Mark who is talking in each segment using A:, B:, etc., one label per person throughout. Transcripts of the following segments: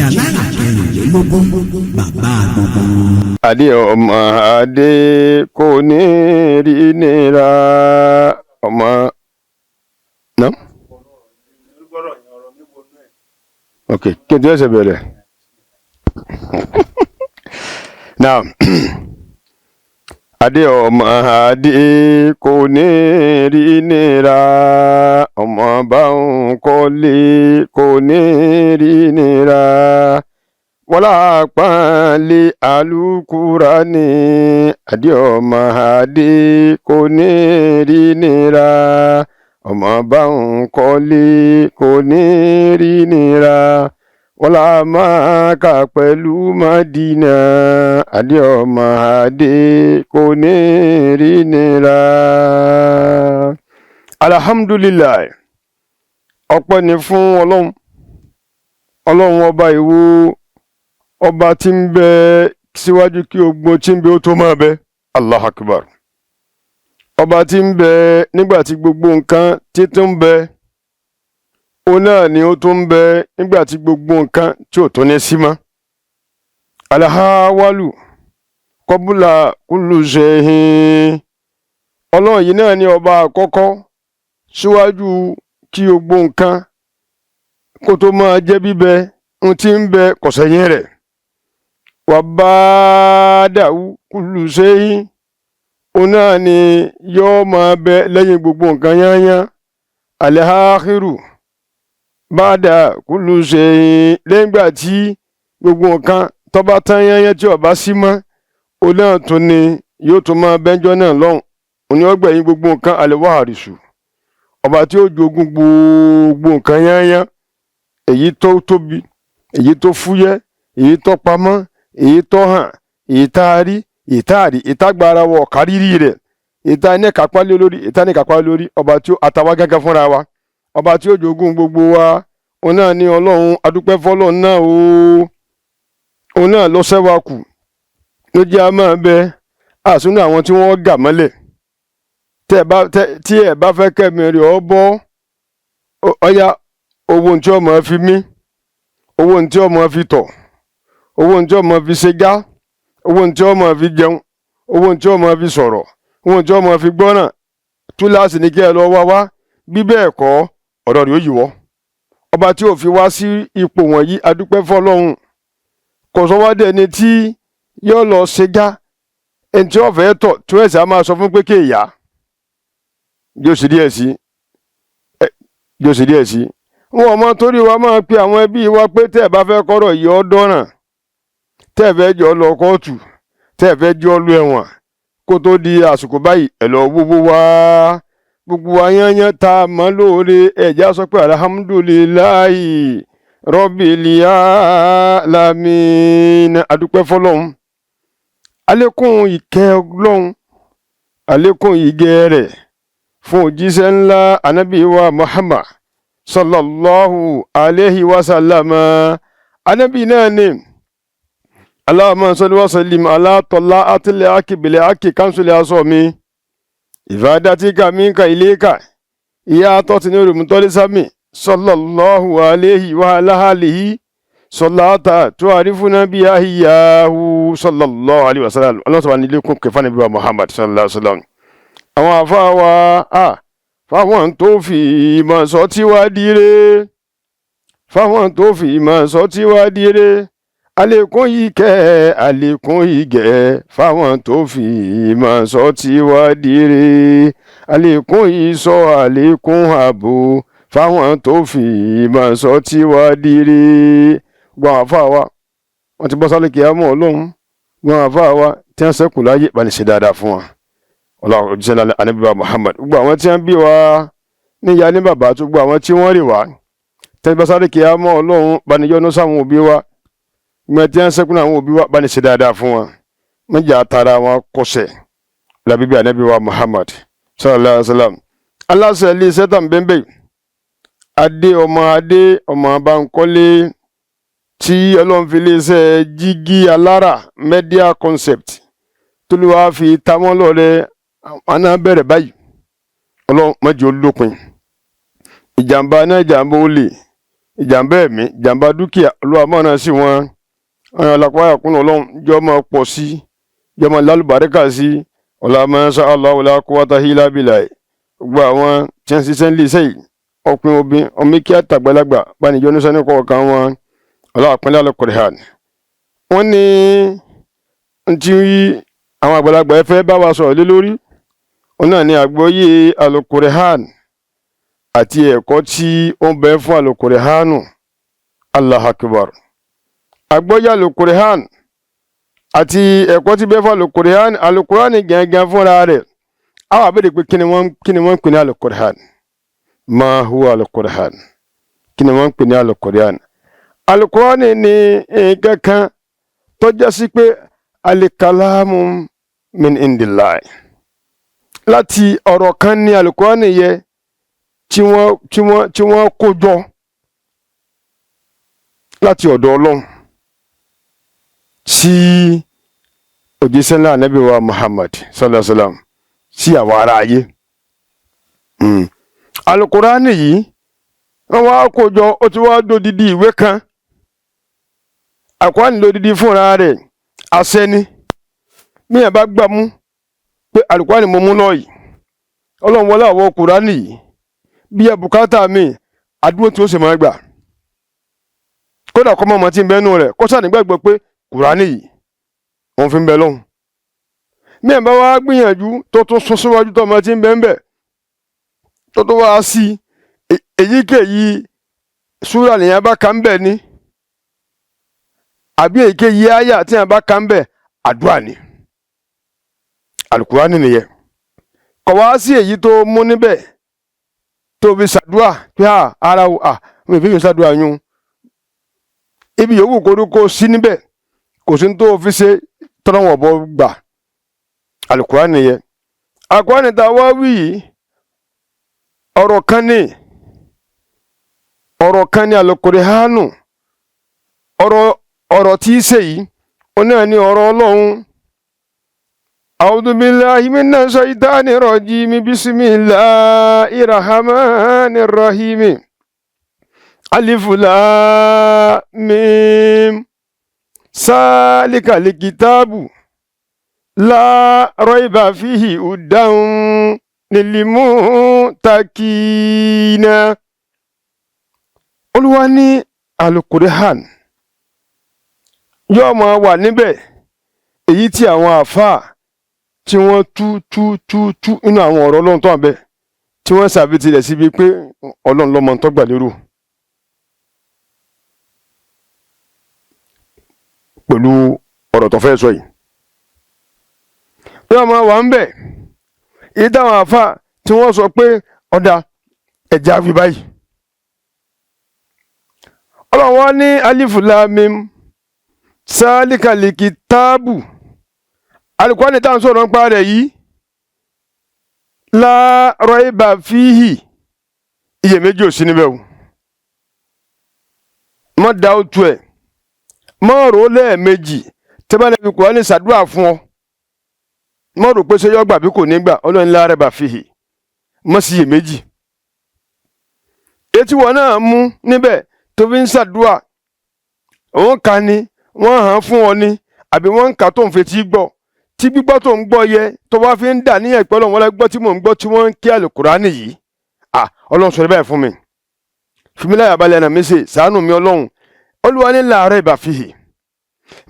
A: alára kẹrìnlélógún bàbá gbogbo.
B: adé ọmọ adé kò ní rí nira ọmọ náà. ok kí n tí wọ́n ṣe bẹ̀rẹ̀. now adé ọmọ adé kò ní rí nira ọmọ báwọn kọ́lé kò ní rí nira wọ́lá pọ́nlé Al-Qur'ani adé ọmọ adé kò ní rí nira ọmọ báwọn kọ́lé kò ní rí nira wọ́lá Mákà pẹ̀lú Mádínà adé ọmọ adé kò ní rí nira. Alhamdulilayi, ọpẹ́ ni fún ọlọ́run ọba ìwọ ọba tí ń bẹ síwájú kí ogbó tí ń bẹ ó tó máa bẹ. Allahu Akbar. Ọba tí ń bẹ nígbà tí gbogbo nǹkan tí tó ń bẹ òun náà ni ó tó ń bẹ nígbà tí gbogbo nǹkan tí ò tó ní sí mọ́. Alhawalu kọbúlà kúlù ṣẹ̀hìn. Ọlọ́run yìí náà ni ọba àkọ́kọ́ síwájú kí gbogbo nǹkan kó tó máa jẹ́ bíbẹ ń tí ń bẹ kò sẹ́yìn rẹ̀. Wà bá dàwú kúlù ṣẹ̀hìn. Òun náà ni yóò máa bẹ lẹ́yìn gbogbo nǹkan yányán. Al-akhiru báàdà kúlù ṣẹ̀hìn. Lẹ́yìn ìgbà tí gbogbo nǹkan tó bá tán yányán tí ó bá sí mọ́ òun náà tún ni yóò tún máa bẹ́jọ́ náà lọ́hùn. Òun ni ó gbẹ̀yìn gbogbo nǹkan al-warisu. Ọba tí ó jogún gbogbo nǹkan yányán, èyí tó tóbi, èyí tó fúyẹ́, èyí tó pamọ́, èyí tó hàn, èyí tá a rí, èyí tá a rí, èyí tá gbára wọ kárìírí rẹ̀, èyí tá ní kápá lé lórí, èyí tá ní kápá lórí. Ọba tí ó àtàwá gángan fúnra wa, ọba tí ó jogún gbogbo wa. Òun náà ni Ọlọ́run, adúpẹ́ fọ́lọ́run náà o. Òun náà ló ṣẹ́ wa kù, ló jẹ́ a máa bẹ àsúnú àwọn tí wọ́n gà mọ́lẹ̀. Tí ẹ bá fẹ́ kẹ́mi rẹ̀ ọ bọ́ ọya owó tí ọmọ fi mí, owó tí ọmọ fi tọ̀, owó tí ọmọ fi ṣe já, owó tí ọmọ fi jẹun, owó tí ọmọ fi sọ̀rọ̀, owó tí ọmọ fi gbọ́ràn. Túláàsì ní kí ẹ lọ wá wá, bí bẹ́ẹ̀ kọ́ ọ̀rọ̀ rẹ̀ ó yíwọ́. Ọba tí ò fi wá sí ipò wọ̀nyí, adúpẹ́ fọ́lọ́run. Kò sọ wá dẹni tí yóò lọ ṣe já ẹni tí wọ́n fẹ́ tọ̀ tí wọ́n ẹ̀sẹ̀ á máa sọ fún pé kéèyà yóò sì díẹ̀ sí. Wọn ọmọ torí wa máa pe àwọn ẹbí wa pé tẹ́ ẹ bá fẹ́ kọ́rọ̀ yìí ọ dọ́ràn, tẹ́ ẹ fẹ́ jọ lọ kóòtù, tẹ́ ẹ fẹ́ jọ lu ẹ̀wọ̀n kó tó di àsìkò báyìí ẹ lọ wúwo wá. Gbogbo wa yányán tá a mọ̀ lóore ẹ̀já sọ pé alhamdulilayi Rabbil alamin. Adúpẹ́ fọ́lọ́run. Àlékún ìkẹ́ Ọlọ́run, àlékún ìgẹ̀ rẹ̀ fún òjíṣẹ́ ńlá ànábì wa Muhammad sallallahu alayhi wa sallam. Ànábì náà ni Allahumma salli wa sallim ala tala'atil haqi bil haqi kansul asmi ifadatika minka ilayka iya totini rumtoli sami sallallahu alayhi wa ala alihi salata tu'arifuna biyahu sallallahu alayhi wa sallam. Allah subhanahu wa ta'ala kẹfà nàbí wa Muhammad sallallahu alayhi wa sallam. Àwọn àfáà wa fáwọn tó fi ìmọ̀ sọ tí wá dire, fáwọn tó fi ìmọ̀ sọ tí wá dire. Àlékún ìkẹ́ àlékún ìgẹ̀ fáwọn tó fi ìmọ̀ sọ tí wá dire. Àlékún ìṣọ́ àlékún ààbò fáwọn tó fi ìmọ̀ sọ tí wá dire. Gbọ́n àfáà wa wọ́n ti bọ́ sálẹ̀ kí á mọ̀ Ọlọ́run. Gbọ́n àfáà wa tí wọ́n ṣẹ́kù láyé bá ní ṣe dáadáa fún wọn. Ọlọ́run òjíṣẹ́ ànábì wa Muhammad. Gbogbo àwọn tí wọ́n bí wa níyà ní bàbá tó gbogbo àwọn tí wọ́n rè wá tí wọ́n bá sáré kí á mọ́ Ọlọ́run bá ní yọ́nú sáwọn òbí wa. Gbogbo tí wọ́n ṣẹ́kù náà àwọn òbí wa bá ní ṣe dáadáa fún wọn. Méjì àtàrà wọn kọsẹ̀ lábíbí ànábì wa Muhammad sallallahu alayhi wa sallam. Aláṣẹ ilé iṣẹ́ tàn bẹ́ẹ̀ adé ọmọ Bánkọ́lé tí Ọlọ́run fi ilé iṣẹ́ Jígí Alára Media Concept tó lè wá fi tamọ́ lọ́rẹ́ àná bẹ̀rẹ̀ báyìí. Ọlọ́run má jẹ́ ó lópin. Ìjàmbá náà ìjàmbá olè ìjàmbá ẹ̀mí ìjàmbá dúkìá Olúwa máa náà sí wọn ọyàn alápáyà kúnnà Ọlọ́run jọ máa pọ̀ sí jọ máa lálùbáríkà sí ọlá masha Allah wala quwwata illa billah gbogbo àwọn tí wọ́n ṣiṣẹ́ ń lé iṣẹ́ yìí ọkùnrin obìnrin ọmọ kí àtàgbàlagbà bánijọ́ ní sani kọ̀ọ̀kan wọn ọlá àpẹẹrẹ Al-Qur'an wọ́n ní ntí àwọn àgbàlagbà ẹ fẹ́ bá wa sọ̀rọ̀ lé lórí wọn náà ní àgbọ́yé Al-Qur'an àti ẹ̀kọ́ tí ó ń bẹ fún Al-Qur'an Allahu Akbar àgbọ́yé Al-Qur'an àti ẹ̀kọ́ tí bẹ fún Al-Qur'an Al-Qur'an gẹ́gẹ́ fúnra rẹ̀ àwọn àbẹ̀rẹ̀ pé kí ni wọ́n ń pè ní Al-Qur'an ma huwa Al-Qur'an kí ni wọ́n ń pè ní Al-Qur'an Al-Qur'an ní nǹkan kan tó jẹ́ sí pé al-kalamu min indillah láti ọ̀rọ̀ kan ní Al-Qur'an yẹ tí wọ́n kó jọ láti ọ̀dọ̀ Ọlọ́run sí òjíṣẹ́ ńlá Ànábì wa Muhammad sallallahu alaihi wasallam sí àwọn ará ayé. Al-Qur'an yìí wọ́n wá kó jọ ó ti wá dodidi ìwé kan Al-Qur'an lódidi fúnra rẹ̀ àṣẹ ni míyàn bá gbà mú pé Al-Qur'an mo mú lọ yìí Ọlọ́run wọlé àwọn Qur'an yìí bí ẹ bùkátà mi àdúró tí ó sì máa gbà kódà kọ́ mọ́ ọmọ tí ń bẹ́nu rẹ̀ kó sáà nígbàgbọ́ pé Qur'an yìí òun fi ń bẹ lọ́hùn míyàn bá wá gbìyànjú tó tún sún síwájú tó ọmọ tí ń bẹ ń bẹ tó tún wá sí èyíkéyìí súrà nìyẹn bá kà ń bẹ ní àbí èyíkéyìí àyà tí yẹn bá kà ń bẹ àdúrà ni Al-Qur'an nìyẹn kọ̀ wá sí èyí tó mú níbẹ̀ tó fi ṣàdúrà pé ara mi fi yóò ṣàdúrà yún ibi yòówù kórúkọ sí níbẹ̀ kò sí tó fi ṣe tọ́lọ́wọ̀n bọ́ gbà Al-Qur'an nìyẹn Al-Qur'an tá a wá wí yìí ọ̀rọ̀ kan ní Al-Qur'an ọ̀rọ̀ tí í ṣe yìí ó náà ní ọ̀rọ̀ Ọlọ́run. A'udhu billahi minash shaitani rajim bismillahir rahmanir rahim alif lam mim salikal kitabu la rayba fihi hudan lilmuttaqina. Olúwa ní Al-Qur'an yóò máa wà níbẹ̀ èyí tí àwọn àfáà tí wọ́n tú inú àwọn ọ̀rọ̀ Ọlọ́run tó wà bẹ́ẹ̀ tí wọ́n ṣàbítí rẹ̀ síbi pé Ọlọ́run ló mọ tó gbà lérò pẹ̀lú ọ̀rọ̀ tó fẹ́ sọ yìí. yóò máa wà ń bẹ̀ èyí táwọn àfáà tí wọ́n sọ pé ọ̀dà ẹ̀já fi báyìí. Ọlọ́run wá ní alif lam mim salikal kitabu Al-Qur'an tá à ń sọ̀rọ̀ nípa rẹ̀ yìí la rayba fihi iyèméjì ò sí níbẹ̀ o má da ó tu ẹ̀ má rò ó lẹ́ẹ̀mejì tẹ́ bá lẹ́bi Qur'an ṣàdúrà fún ọ má rò pé ṣé yọ gbà bí kò ní gbà Ọlọ́run la rayba fihi má sí iyèméjì etí wọn náà mú níbẹ̀ tó fi ń ṣàdúrà òun kà ní wọ́n hàn fún ọ ní àbí wọ́n ń kà tó ń fetí gbọ́ tí gbígbọ́ tó ń gbọ́ yẹ tó wá fi ń dà ní ẹ̀pẹ́ Ọlọ́run wọlé gbọ́ tí mò ń gbọ́ tí wọ́n ń kí Al-Qur'an yìí Ọlọ́run sọ̀rọ̀ báyìí fún mi fún mi láyà balẹ̀ ẹ̀nà mi ṣe ṣàánú mi Ọlọ́run. Olúwa ní la rayba fihi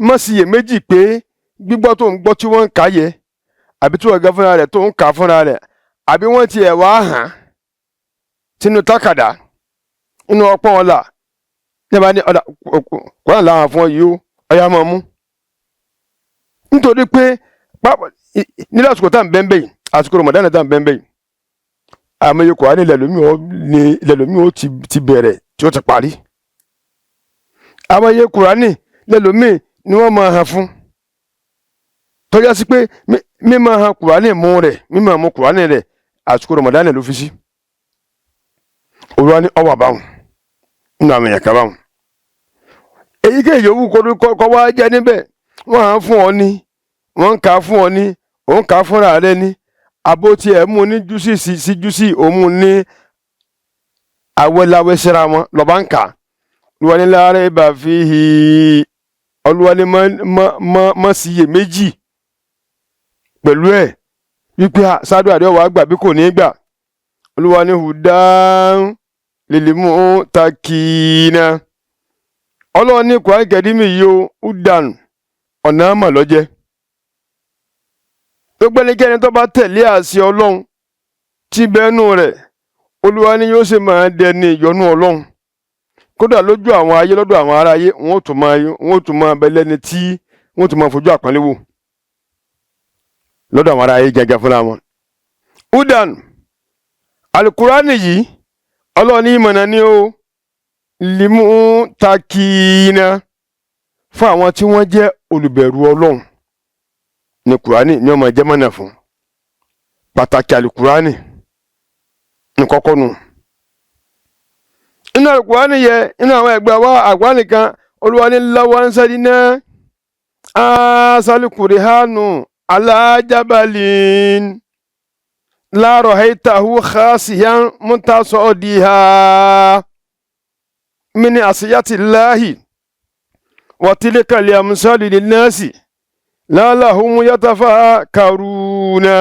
B: má sì yè méjì pé gbígbọ́ tó ń gbọ́ tí wọ́n ń kà yẹ àbí tí wọ́n gẹ́ fúnra rẹ̀ tó ń kà fúnra rẹ̀ àbí wọ́n ti ẹ̀ wá hàn sínú tákàdá inú ọpọ́n ọ̀la nígbà ní ọ̀dà Qur'an làwọn fún ọ yìí ó ọ̀yà máa mú nítorí pé nílẹ̀ àsìkò tá à ń bẹ́ẹ̀ bẹ́ẹ̀ àsìkò Ramadan tá à ń bẹ́ẹ̀ bẹ́ẹ̀ àmọye Qur'an ilẹ̀ lómi ó ti bẹ̀rẹ̀ tí ó ti parí àmọye Qur'an ilẹ̀ lómi ni wọ́n máa hàn fún tọ́já sí pé mímọ̀ hàn Qur'an mú rẹ̀ mímọ̀ mú Qur'an rẹ̀ àsìkò Ramadan ló fi sí Olúwa ní ọwọ́ àbáwọn nínú àwọn èèyàn kan báwọn èyíkéyìí yòówù kọ́ wá jẹ́ níbẹ̀ wọ́n hàn fún ọ ní wọ́n ń kà fún ọ ní òun kà fúnra rẹ ní abótí ẹ̀ mú ní júsì sí júsì òun ní awẹ́láwẹ́ síra wọn lọ́ba ń kà Olúwa ní la rayba fihi, Olúwa ní má síyè méjì pẹ̀lú ẹ̀ wípé sádùá rẹ̀ wá gbà bí kò ní gbà. Olúwa ní hudan lil muttaqina. Ọlọ́run ní Kùránì Kẹ́rímù yìí ó hudan ọ̀nà àmà lọ́jẹ́. Gbogbo ẹnikẹ́ni tó bá tẹ̀lé àṣẹ Ọlọ́run tí bẹ́ẹ̀nù rẹ̀, Olúwa ní yóò ṣe máa dẹni ìyọ́nú Ọlọ́run. Kódà lójú àwọn ayé, lọ́dọ̀ àwọn ará ayé, wọ́n ó tún máa bẹ lẹ́ni tí wọ́n tún máa fojú àpọ́nlé wò lọ́dọ̀ àwọn ará ayé gẹ́gẹ́ fúnra wọn. Hudan, Al-Qur'ani yìí, Ọlọ́run ní ìmọ̀nà ni ó limu takina, fún àwọn tí wọ́n jẹ́ olùbẹ̀rù Ọlọ́run ní Qur'ani ní ó máa jẹ́ mọ̀nà fún. Pàtàkì Al-Qur'ani ní kọ́kọ́ nù. Inú Al-Qur'ani yẹ, inú àwọn ẹgbẹ́ wa àgbà nìkan, Olúwa ní law anzalna hazal Qur'anu ala jabalin la ra'aytahu khashiyan mutasadiha min asiyatillahi wa tilka al-amsalu lin-nasi la'allahum yatafakkaruna.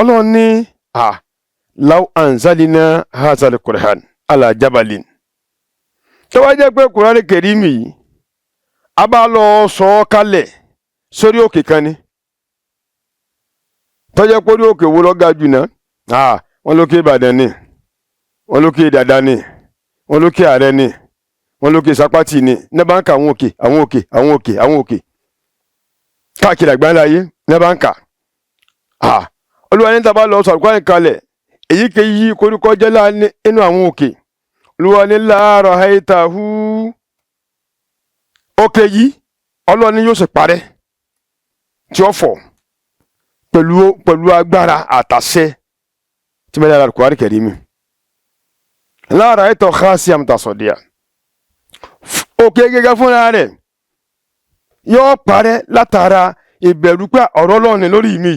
B: Ọlọ́run ní law anzalna hazal Qur'an ala jabalin. Tó wá jẹ́ pé Kùránì Kẹ́rímù yìí a bá lọ sọ ọ́ kalẹ̀ sórí òkè kan ni, tó jẹ́ pé orí òkè wo ló ga jù náà? Wọ́n lókè Ìbàdàn ni, wọ́n lókè Dàdá ni, wọ́n lókè Àrẹ ni, wọ́n lókè Sápátì ni, ní bá ń ka àwọn òkè káàkiri àgbáńlá ayé ní bá ń kà. Olúwa ní tá bá lọ sọ Kùránì kalẹ̀ èyíkéyìí koríko jẹ́ láàrin inú àwọn òkè, Olúwa ní la ra'aytahu, òkè yìí Ọlọ́run ní yóò sì parẹ́ tí ó fọ́ pẹ̀lú agbára àtàṣẹ tí mẹ́lẹ́ Al-Qur'ani Kẹ́rímù. La ra'aytahu khashiyan mutasadiya, òkè gẹ́gẹ́ fúnra rẹ̀ yóò parẹ́ látara ìbẹ̀rù pé ọ̀rọ̀ Ọlọ́run ni lórí mi,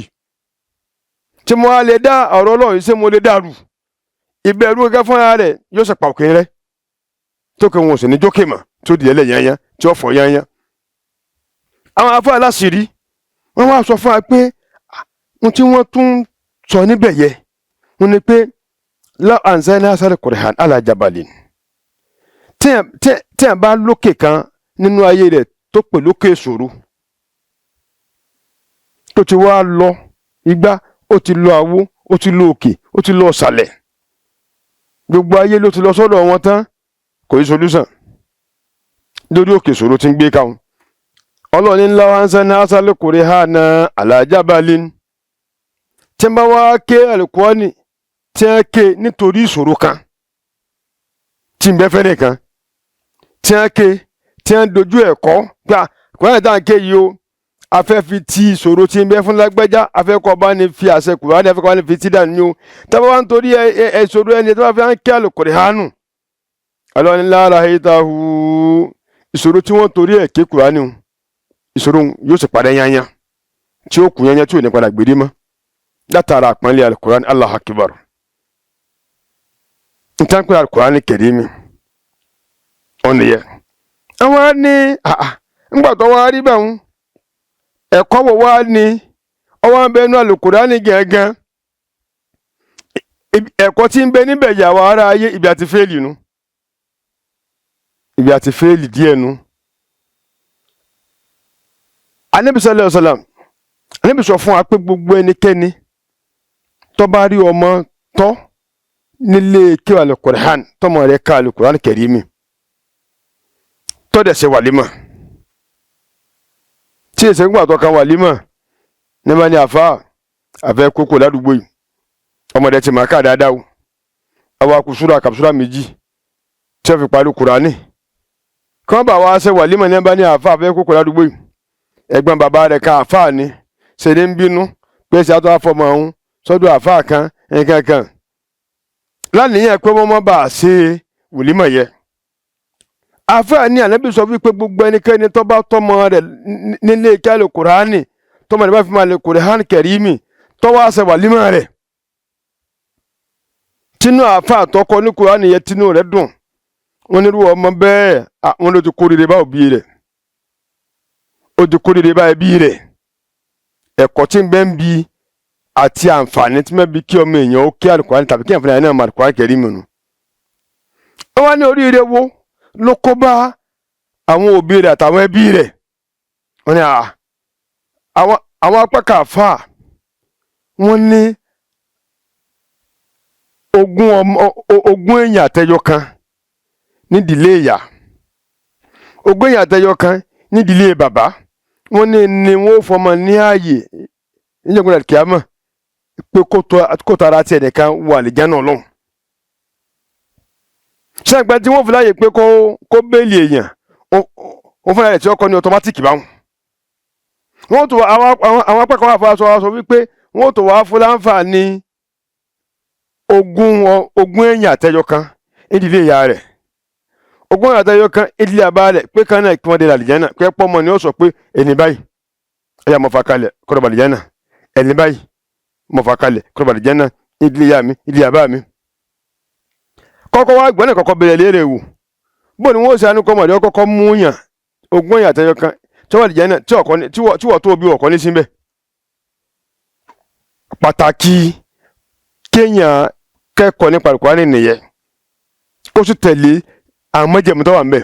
B: tí mo á lè dá ọ̀rọ̀ Ọlọ́run yìí, ṣé mo lè dàrú? Ìbẹ̀rù gẹ́gẹ́ fúnra rẹ̀ yóò ṣe pa òkè rẹ̀ tó kí wọn ò sì ní jókè mọ́, tó di ẹlẹ́ yányán tí ó fọ́ yányán. Àwọn afọ aláṣìírí wọ́n wá sọ fún wa pé ohun tí wọ́n tún sọ níbẹ̀ yẹ wọ́n ní pé law anzalna hazal Qur'an ala jabalin, tí ẹ̀ bá lókè kan nínú ayé rẹ̀ tó pè lókè ìṣòro, tó ti wá lọ igbá, ó ti lọ àwo, ó ti lọ òkè, ó ti lọ ọ̀sàlẹ̀, gbogbo ayé ló ti lọ sọ́dọ̀ wọn tán, kò yí solúsàn lórí òkè ìṣòro tí ń gbé káwọn. Ọlọ́run ní law anzalna hazal Qur'ana ala jabalin, tí ń bá wá ké Al-Qur'ani tí ń ké nítorí ìṣòro kan tí ń bẹ fẹ́ nìkan, tí ń ké tí ń dojú ẹ̀kọ́ gbà Kùránì tá à ń ké yìí o, afẹ́ fi ti ìṣòro tí ń bẹ fún lágbẹ́já, afẹ́ kọ́ bá ní fi àṣẹ Kùránì, afẹ́ kọ́ bá ní fi tí dànù ní o, tábà wá ń torí ìṣòro ẹni tó bá fi ń ké Al-Qur'anu, Ọlọ́run ní la ra'aytahu, ìṣòro tí wọ́n torí ẹ̀ ké Kùránì o, ìṣòro yóò sì parẹ́ yányán tí ó kù yányán tí ò ní padà gbèrè mọ́ látara àpọ́nlé Al-Qur'an. Allahu Akbar. Nǹkan pé Al-Qur'ani Kẹ́rímù ọ̀nà yẹ. Àwọn á ní ńgbà tó wá rí báwọn ẹ̀kọ́ wò wá ní ọwọ́ ń bẹ nínú Al-Qur'ani gẹ́gẹ́, ẹ̀kọ́ tí ń bẹ níbẹ̀ yà wá ara ayé ibi àti fẹ́ẹ̀lì nu, ibi àti fẹ́ẹ̀lì díẹ̀ nu. Ànábì sallallahu alaihi wasallam, Ànábì sọ fún wa pé gbogbo ẹnikẹ́ni tó bá rí ọmọ tọ́ nílé kí Al-Qur'an, tọmọ rẹ̀ ká Al-Qur'ani Kẹ́rímù, tó dẹ̀ ṣe wàlímà, tí èsè ń gbà tó kan wàlímà ní ma ní àfẹ́ kókó ládùúgbò yìí, ọmọdé ti máa ká dáadáa o, àwọn akùsúra kàpsúra méjì tí wọ́n fi parí Kùránì, kí wọ́n bá wá ṣe wàlímà ní bá ní àfẹ́ kókó ládùúgbò yìí, ẹ̀gbọ́n bàbá rẹ̀ ká àfáà ni, ṣe ní ń bínú pé ṣe àtọ́ àfọmọ ọ̀hún sọ́dọ̀ àfáà kan nǹkan kan, láníyàn pé wọ́n mọ́ bá a ṣe wàlímà yẹ. Àfáà ní Ànábì sọ wípé gbogbo ẹnikẹ́ni tó bá tọmọ rẹ̀ nílé kí Al-Qur'ani, tọmọ rẹ̀ bá fi máa lè Al-Qur'ani Kẹ́rímù tó wá ṣe wàlímà rẹ̀, tínú àfáà tọkọ ní Kùránì yẹ tínú rẹ̀ dùn, wọ́n nírú ọmọ bẹ́ẹ̀ wọ́n ló ti kórìíre bá òbí rẹ̀ ó ti kórìíre bá ẹbí rẹ̀ ẹ̀kọ́ tí ń bẹ ń bi àti àǹfààní tí ń bẹ bí kí ọmọ èèyàn ó kí Al-Qur'an tàbí kí àǹfààní náà mọ Al-Qur'an Karim nù. wọ́n wá ní oríire wo ló kó bá àwọn òbí rẹ̀ àtàwọn ẹbí rẹ̀ wọ́n ní àwọn apá kàfà wọ́n ní ogún èèyàn àtẹyọ kan nídìílé ìyá ogún èèyàn àtẹyọ kan nídìílé bàbá wọ́n ní wọ́n fọmọ ní ààyè níjọba kíámà pé kó tara tiẹ̀ nìkan wọ àlìjánnà Ọlọ́run. ṣàgbà tí wọ́n fi láàyè pé kó bẹ́ẹ̀lì èèyàn wọ́n fúnra rẹ̀ tí ọkọ ní ọtọmátìkì báwọn. wọ́n tó àwọn apá kan wà fún aṣọ wípé wọ́n tó wá fún láǹfààní ogún èèyàn àtẹyọ kan nídìílé ìyá rẹ̀ ogún èèyàn àtẹyọ kan nídìílé bàbá rẹ̀ pé kan náà kí wọ́n dé àlìjánnà pé pọ́nmọ ni ó sọ pé ẹni báyìí ẹ̀yà mọ̀fà kalẹ̀ kọ́dọ̀ àlìjánnà ẹni báyìí mọ̀fà kalẹ̀ kọ́dọ̀ àlìjánnà nídìílé ìyá mi nídìílé bàbá mi. kọ́kọ́ wá gbọ́n náà kọ́kọ́ bẹ̀rẹ̀ léèrè wò bó ni wọ́n ṣe àánú kọ́mọ̀dé kọ́kọ́ mú yàn ogún èèyàn àtẹyọ kan tí wọ́n àlìjánnà tí wọ́n tó bí ọ̀kọ́ ní síbẹ̀. pàtàkì kéèyàn kẹ́kọ̀ọ́ nípa Al-Qur'ani nìyẹn kó sì tẹ̀lé àwọn májẹ̀mú tó wà ńbẹ̀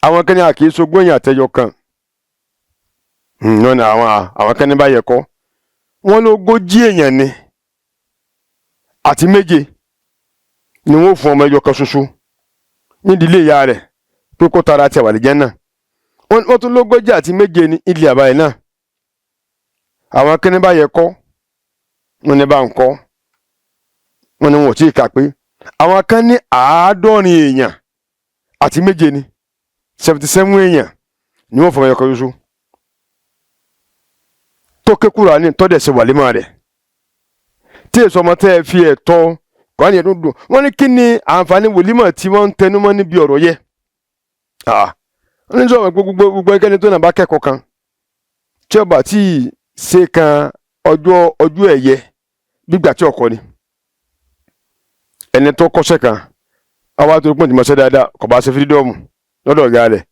B: àwọn kẹ́ni àkìí sogún èèyàn àtẹyọ kan náà ni àwọn kẹ́ni bá yẹ kọ́ wọ́n ló gójí èèyàn ni àti méje ni wọ́n fún ọmọ ẹyọ kan ṣoṣo nídìílé ìyá rẹ̀ pé kó tara tiẹ̀ wà àlìjánnà wọ́n tún lógójì àti méje ní ilé àbáyé náà àwọn kẹ́ni bá yẹ kọ́ wọ́n ní bá ń kọ́ wọ́n ní wọn ò tí ì kà pé àwọn kan ní 70 èèyàn àti méje ni 77 èèyàn ni wọ́n fọmọ ẹyọ kan ṣoṣo tó ké Kùránì tọ́dẹ̀ ṣe wàlímà rẹ̀ tí èso ọmọ tẹ́ ẹ fi ẹ̀tọ́ Kùránì yẹn dùn wọ́n ní kí ni àǹfààní wòlímà tí wọ́n ń tẹnumọ́ níbi ọ̀rọ̀ yẹ wọ́n ní sọ̀rọ̀ pé gbogbo ẹnikẹ́ni tó náà bá kẹ́kọ̀ọ́ kan tí ọba tí ṣe kan ọjọ́ ẹ̀yẹ gbígbà tí ọkọ ni ẹni tó kọ́ṣẹ́ kan àwa tó pọ̀ jùmọ̀ṣẹ́ dáadáa kò bá ṣe fírídọ́ọ̀mù lọ́dọ̀ ọ̀gá rẹ̀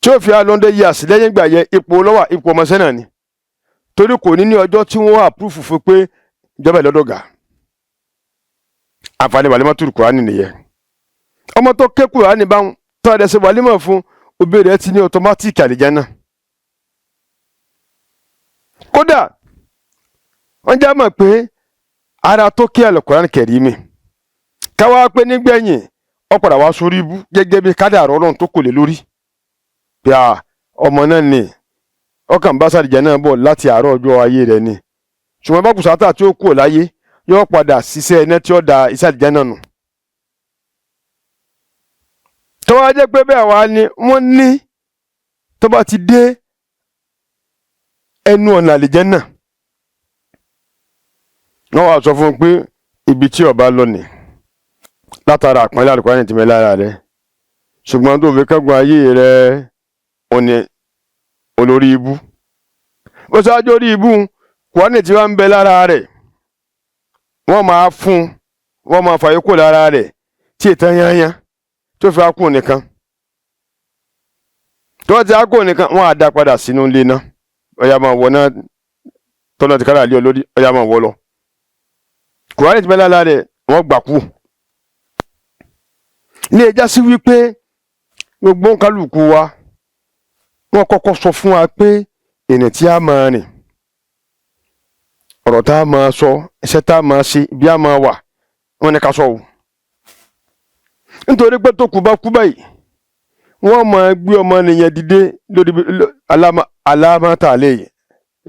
B: tí ó fi alọ́ndé yíyà sí lẹ́yìn ìgbà yẹn ipò lọ́wà ipò ọmọṣẹ́ náà ni torí kò ní ní ọjọ́ tí wọ́n àpúrúfù fún pé ìjọba ìlọ́dọ̀ gà àǹfààní wàlímà tó Kùránì nìyẹn ọmọ tó ké Kùránì bá ń tọ́ ẹ̀dẹ̀ ṣe wàlímà fún òbí rẹ̀ ti ní ọtọmátìkì àlìjánnà kódà wọ́n já mọ̀ pé ara tó ké Al-Qur'an Karim káwá pé nígbẹ̀yìn ó padà wá sórí ibú gẹ́gẹ́ bí kádàrá Ọlọ́run tó kò lè lórí bí ọmọ náà ni ọkàn bá sàdìjà náà bọ̀ láti àárọ̀ ọjọ́ ayé rẹ̀ ni ṣùgbọ́n bá kùsàtà tí ó kú láyé yóò padà ṣiṣẹ́ iná tí ó da ìsàdìjà náà nù. tó wá jẹ́ pé bẹ́ẹ̀ wá ni wọ́n ní tó bá ti dé ẹnu ọ̀nà àlìjánnà wọ́n wá sọ fún un pé ibi tí ó bá lọ ni látara àpọ́nlé Al-Qur'ani ti mẹ́ lára rẹ̀ ṣùgbọ́n tó fi kẹ́gbọ́n ayé rẹ̀ òní olórí ibú bó ṣáájú orí ibú Kùránì tí wọ́n ń bẹ lára rẹ̀ wọ́n máa fún wọ́n máa fàyè kó lára rẹ̀ tí ìtàn yányán tó fi akú nìkan tó ti akú nìkan wọ́n á dá padà sínú ilé náà ọ̀yà máa wọ̀ náà tọ́lọ́ ti kára lé ọ lórí ọ̀yà máa wọ̀ lọ Kùránì tí wọ́n bẹ lára rẹ̀ wọ́n gbà kú ní ẹja sí wípé gbogbo kálukú wa wọ́n kọ́kọ́ sọ fún wa pé ènìyàn tí a máa rìn ọ̀rọ̀ tá a máa sọ iṣẹ́ tá a máa ṣe ibi a máa wà wọ́n ní ká sọ o nítorí pé tó kú bá kú báyìí wọ́n máa gbé ọmọ nìyẹn dìde lórí alámátà àlẹ́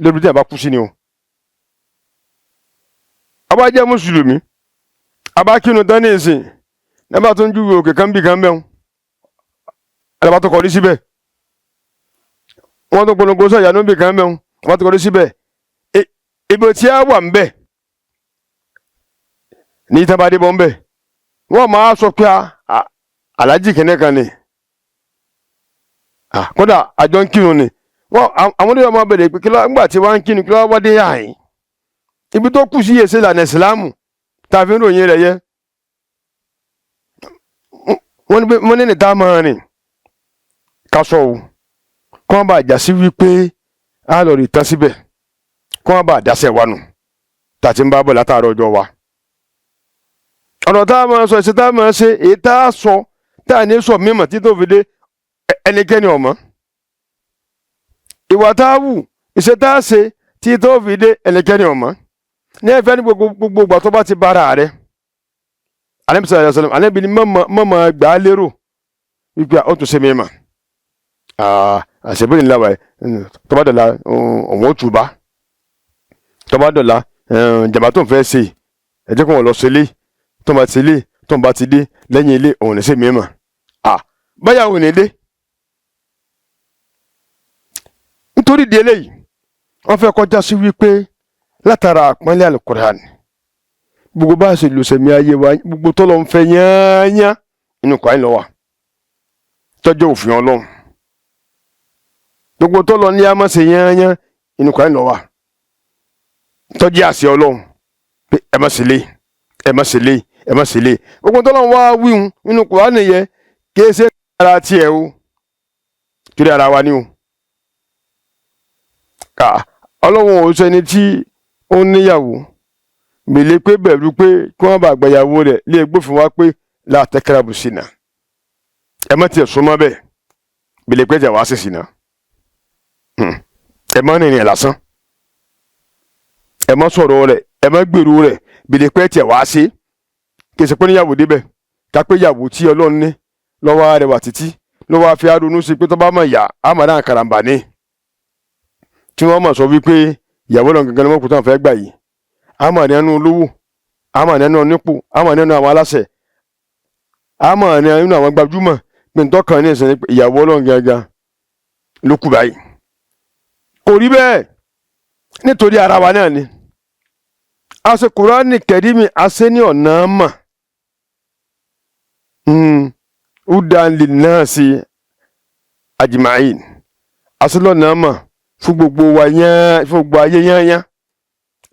B: lórí tí a bá kú sí ni o. a bá jẹ́ mùsùlùmí a bá kírun tán ní ìsìn nígbà tó ń júwe òkè kan bí kan bẹ́ẹ̀ àlàbà tó kọrí síbẹ̀ wọ́n tó polongo sọ̀yà níbi kan bẹ́ẹ̀ àlàbà tó kọrí síbẹ̀ ibi tí a wà ń bẹ̀ ní ìtàn bá dé bọ́ ń bẹ̀ wọ́n máa sọ pé aláàjì kìnìún kan ni kódà àjọ ń kírun ni àwọn oníyọ̀ máa bẹ̀rẹ̀ pé nígbà tí wọ́n ń kírun kí lọ́wọ́ wá dé àyìn ibi tó kù sí yèsè ìlànà ìsìlámù tá a fi ń ròyìn rẹ̀ yẹ wọ́n ní tá a máa rìn ká sọ o kí wọ́n bá jà sí wípé a lọ rí tán síbẹ̀ kí wọ́n bá dáṣẹ́ wa nù tàti ń bá bọ̀ látàárọ̀ ọjọ́ wa. ọ̀nà tá a máa sọ ìṣe tá a máa ṣe èyí tá a sọ tá a ní sọ mímọ̀ tí tó fi dé ẹnikẹ́ni ọ̀mọ́. ìwà tá a wù ìṣe tá a ṣe tí tó fi dé ẹnikẹ́ni ọ̀mọ́. ní ẹ̀fẹ́ ní gbogbo ìgbà tó bá ti bára rẹ̀. Ànábì sallallahu alaihi wasallam Ànábì ní mọ̀mọ́ gbà á lérò wípé ó tún ṣe mímọ̀. àṣẹbí nílá wa tó bá dọ̀la òun ó tùbá tó bá dọ̀la jàmbá tó ń fẹ́ ṣe ẹ jẹ́ kó wọn lọ ṣe ilé tó ń bá ti ilé tó ń bá ti dé lẹ́yìn ilé òun ní ṣe mímọ̀ báyà òun ní dé. nítorí di eléyìí wọ́n fẹ́ kọjá sí wípé látara àpọ́nlé Al-Qur'an gbogbo bá a ṣe lò sẹ̀mí ayé wa gbogbo tó lọ ń fẹ́ yányá inú Kùránì ló wà tọ́jú òfin Ọlọ́run gbogbo tó lọ ní a máa ṣe yányá inú Kùránì ló wà tọ́jú àṣẹ Ọlọ́run pé ẹ má ṣe lé ẹ má ṣe lé ẹ má ṣe lé gbogbo tó lọ wá wíhun inú Kùránì yẹ kí ẹ ṣe ara tiẹ̀ o kiri ara wa ni o Ọlọ́run ò sẹ́ni tí ó níyàwó gbèlè pé bẹ̀rù pé kí wọ́n bá gbàyàwó rẹ̀ lé gbófin wá pé látẹ̀kẹ́rẹ́bù sínà ẹ má tiẹ̀ súnmọ́ bẹ́ẹ̀ gbèlè pé jà wá sí sínà ẹ má rìnrìn ẹ̀ lásán ẹ má sọ̀rọ̀ rẹ̀ ẹ má gbèrú rẹ̀ gbèlè pé tiẹ̀ wá sí kí ẹ sọ pé níyàwó débẹ̀ ká pé yàwó tí Ọlọ́run ní lọ́wọ́ rẹwà títí lọ́wọ́ àfi àrùnú sí pé tó bá mọ̀ yá àmàdá àkàràǹbà ní tí wọ́n mọ̀ sọ wípé ìyàwó náà gangan ni wọ́n kò tán fẹ́ gbà yìí àmọ́ nínú olówó àmọ́ nínú onípò àmọ́ nínú àwọn aláṣẹ àmọ́ nínú àwọn gbajúmọ̀ pé n tọ́kàn ní ìsìn ìyàwó Ọlọ́run gangan ló kù báyìí kò rí bẹ́ẹ̀ nítorí ara wa náà ni àṣẹ Kùránì Kẹ́rímì àṣẹ ní ọ̀nà mà udan linnasi ajma'in àṣẹ lọ́nà mà fún gbogbo wa yán fún gbogbo ayé yányán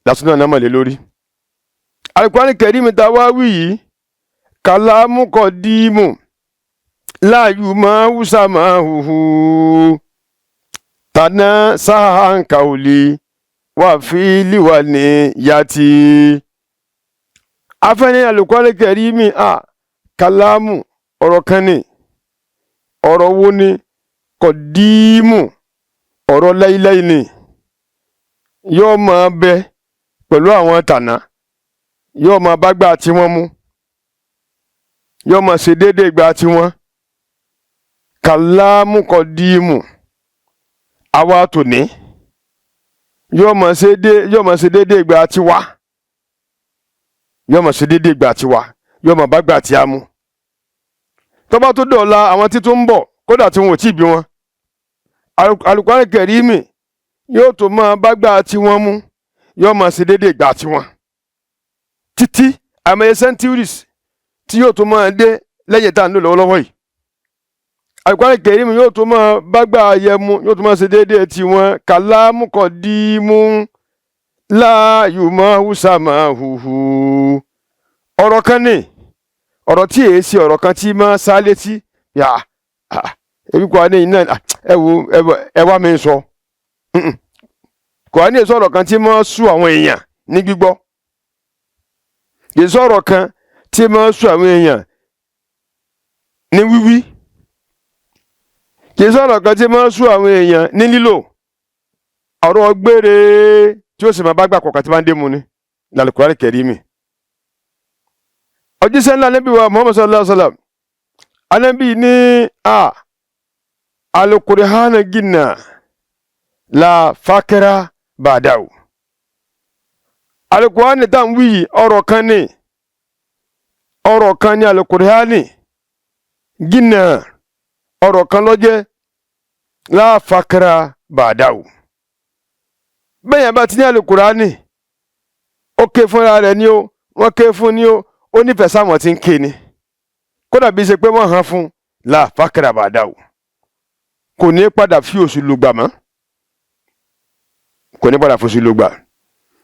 B: lásán náà nàmọ̀ lé lórí. Al-Qur'ani Kẹ́rímì tá a wá wí yìí kàlámù kọ̀dímù láàyù máa wúsà máa hùhù tànà sáhàǹkà òlì wà fílì wà ní yàtì. afẹ́ni Al-Qur'ani Kẹ́rímì kàlámù ọ̀rọ̀ kan ní ọ̀rọ̀ wo ni kọ̀dímù ọ̀rọ̀ láíláí ni yóò máa bẹ pẹ̀lú àwọn tànà yóò máa bá gbà tí wọ́n mú yóò máa ṣe déédéé gbà tí wọ́n kàlámù kọ̀dímù àwa tòní yóò máa ṣe déédéé gbà tí wá yóò máa ṣe déédéé gbà tí wá yóò máa bá gbà tí a mú tó bá tó dọ̀la àwọn tí tó ń bọ̀ kódà tí wọn ò tí ì bí wọn Al-Qur'ani Kẹ́rímì yóò tó máa bá gbà tí wọ́n mú yóò máa ṣe déédéé gbà tí wọ́n títí àmọye centuries tí yóò tó máa dé lẹ́yìn tá à ń lò lọ́wọ́lọ́wọ́ yìí Al-Qur'ani Kẹ́rímì yóò tó máa bá gbà yẹ mú yóò tó máa ṣe déédéé tí wọ́n kàlámù kọ̀dímù láàyù máa hùsà máa hùhù ọ̀rọ̀ kan ní ọ̀rọ̀ tí èé sí ọ̀rọ̀ kan tí máa sá létí yà ebi Kùránì yìí náà ẹ wá mi sọ Kùránì sọ̀rọ̀ kan tí máa sú àwọn èèyàn ní gbígbọ́ kì í sọ̀rọ̀ kan tí máa sú àwọn èèyàn ní wíwí kì í sọ̀rọ̀ kan tí máa sú àwọn èèyàn ní lílò ọ̀rọ̀ gbére tí ó sì máa bá gbà kọ̀ọ̀kan tí máa ń dé mu ni Al-Qur'ani Kẹ́rímì. òjíṣẹ́ ńlá Ànábì wa Muhammad sallallahu alaihi wa sallam Ànábì ní Al-Qur'ani ginna la fakira ba'dahu. Al-Qur'ani tá ń wí ọ̀rọ̀ kan ní Al-Qur'ani ginna ọ̀rọ̀ kan ló jẹ́ la fakira ba'dahu. bẹ́ẹ̀ yẹn bá ti ní Al-Qur'ani ó ké fúnra rẹ̀ ni ó wọ́n ké fún ni ó nífẹ̀ẹ́ sáwọn tí ń ké ni kódà bí ṣe pé wọ́n hàn fún la fakira ba'dahu kò ní padà fi oṣù lùgbà mọ́ kò ní padà foṣù lùgbà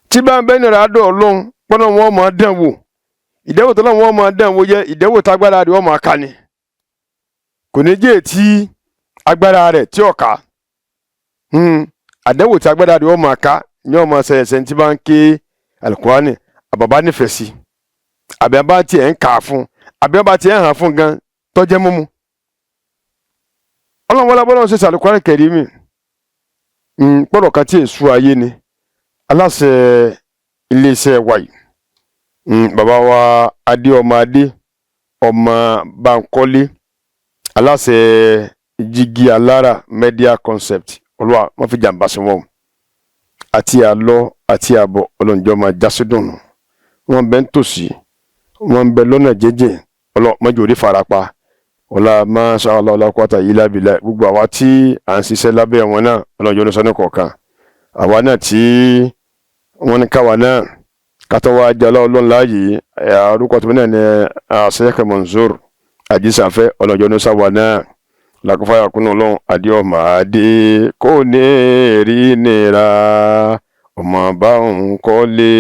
B: tí bá ń bẹ́ nira dọ̀ Ọlọ́run pọ́nà wọn máa dán wò ìdẹ́wò tó lọ́wọ́ wọn máa dán wò yẹ ìdẹ́wò tágbára rẹ̀ wọ́n máa ká ni kò ní jẹ́ tí agbára rẹ̀ tí ó ká àdánwò tí agbára rẹ̀ ó máa ká ní ọmọ ṣẹ̀ṣẹ̀ tí bá ń ké alukurani àbàbá nífẹ̀ẹ́ sí àbí abá tiẹ̀ ń kà á fún àbí abá tiẹ̀ ń hàn fún gan tọ́jẹ́ mímú. ọlọ́run wọlé abọ́lọ́run ṣe alukurani kẹrìmì pọ̀rọ̀ kan tí èso ayé ni aláṣẹ iléeṣẹ́ wa yìí bàbá wa adé ọmọ Bankole aláṣẹ Jígí Alára media concept olúwa wọn fi jàǹbá sí wọn àti àlọ àti àbọ̀ ọlọ́njọ́ máa jásí dùnú wọn bẹ ń tòsí wọn bẹ lọ́nà jẹ́jẹ́ ọlọ́mọdé orí farapa ọlá masha Allah ọlọ́kọ́ta yìí lábìlẹ̀ gbogbo àwa tí à ń ṣiṣẹ́ lábẹ́ wọn náà ọlọ́njọ́ ní sọ́nà kọ̀ọ̀kan àwa náà tí wọ́n ní káwa náà kátó wá jẹ́ ọlọ́run láàyè orúkọ tó náà ní Sheikh Mansour àjíṣàfẹ́ ọlọ́njọ́ ní sáwà náà lakufaya kunu lon adioma ade kò ní rí nira ọmọ bá ń kọ́lé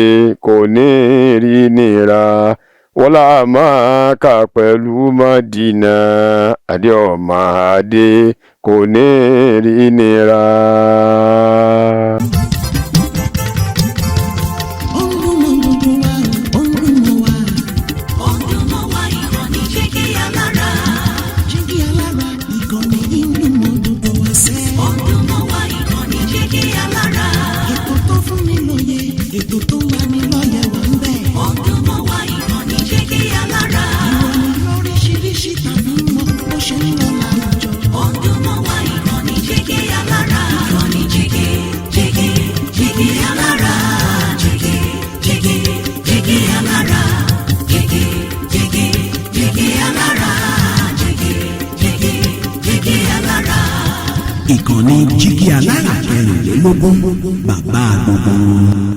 B: kò ní rí nira wọlá máa kà pẹ̀lú Mádínà adioma ade kò ní rí nira.
A: Ìkànnì Jígí Alára 24 bàbá gbogbo.